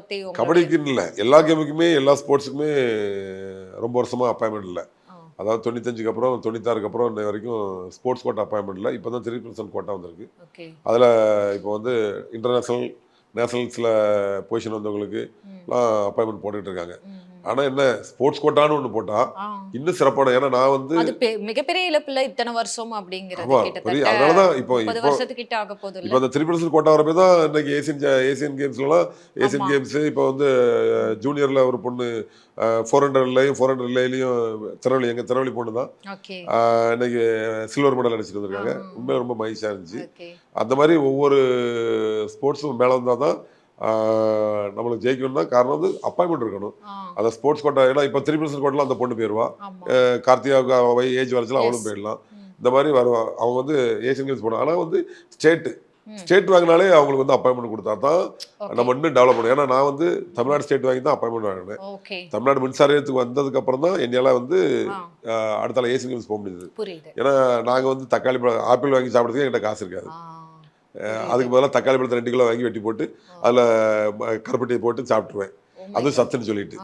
பத்தி உங்களுடைய கபடிக்குன்னு இல்லை, எல்லா கேமுக்குமே எல்லா ஸ்போர்ட்ஸுக்குமே ரொம்ப வருஷமாக அப்பாயின்மெண்ட் இல்லை. ஆ. அதாவது 95க்கு அப்புறம் 96க்கு அப்புறம் இன்ன வரைக்கும் ஸ்போர்ட்ஸ் கோட்டா அப்பாயின்மெண்ட் இல்லை. இப்போ தான் 3% கோட்டா வந்திருக்கு. ஓகே. அதில் இப்போ வந்து இன்டர்நேஷ்னல் நேஷனல்ஸில் பொசிஷன் வந்தவங்களுக்கு ம். எல்லாம் அப்பாயின்மெண்ட் போட்டுக்கிட்டு இருக்காங்க. ம், ம். ஆனால் என்ன ஸ்போர்ட்ஸ் கோட்டான்னு ஒன்று போட்டால் ஆ. இன்னும் சிறப்பான, ஏன்னா நான் வந்து அது மிகப்பெரிய இழப்புல இத்தனை வருஷம் அப்படிங்கிறது ஆமாம் பெரிய, கிட்டத்தட்ட அதனால தான் இப்போ 30 இப்போ வருஷத்துக்கிட்ட ஆக போகுது இப்போ அந்த 3% கோட்டா வரப்போ தான் இன்னைக்கு ஏசியன் கேம்ஸ்லாம் ஏசியன் ஆமா. கேம்ஸ் இப்போ வந்து ஜூனியரில் ஒரு பொண்ணு 400லையும் 400 ரிலேலையும் எங்கள் திருநெல்வேலி பொண்ணு தான் ஓகே. இன்னைக்கு சில்வர் மெடல் அடிச்சிட்டு வந்திருக்காங்க. ஆ. உண்மையாக ரொம்ப மகிழ்ச்சியாக இருந்துச்சு. ஓகே. அந்த மாதிரி ஒவ்வொரு ஸ்போர்ட்ஸும் மேலே வந்தால் தான் நம்மளுக்கு ஜெயிக்கணும்னா காரணம் வந்து அப்பாயின்மெண்ட் இருக்கணும். ஆ. அந்த ஸ்போர்ட்ஸ் கோட்டா, ஏன்னா இப்போ 3% கோட்டாலாம் அந்த பொண்ணு போயிடுவா. ஆமா. கார்த்திகாவுக்கு அவள் ஏஜ் வரச்சுல எஸ். அவளும் போயிடலாம். ம். இந்த மாதிரி வருவா. அவங்க வந்து ஏசியன் கேம்ஸ் போனாங்க. ஆனால் வந்து ம். ஸ்டேட் வாங்கினாலே அவங்களுக்கு வந்து அப்பாயின்மெண்ட் கொடுத்தா தான் ஓகே. நம்ம இன்னும் டெவலப் பண்ணுவோம். ஏன்னா நான் வந்து தமிழ்நாடு ஸ்டேட் வாங்கி தான் அப்பாயின்மெண்ட் வாங்கினேன். ஓகே. தமிழ்நாடு மின்சாரத்துக்கு வந்ததுக்கு அப்புறம் தான் என்னால வந்து ஆ. அடுத்தால ஏசியன் கேம்ஸ் போக முடியுது. புரியுது. ஏன்னா நாங்கள் வந்து தக்காளி பழம் ஆப்பிள் வாங்கி சாப்பிட்றதுக்கு என்கிட்ட காசு இருக்காது. ஆ. அதுக்கு பதிலாக தக்காளி பழத்தை 2 கிலோ வாங்கி வெட்டி போட்டு அதில் கருப்பட்டியை போட்டு சாப்பிட்ருவேன். Oh my அதுவும் God. சத்துன்னு சொல்லிட்டு.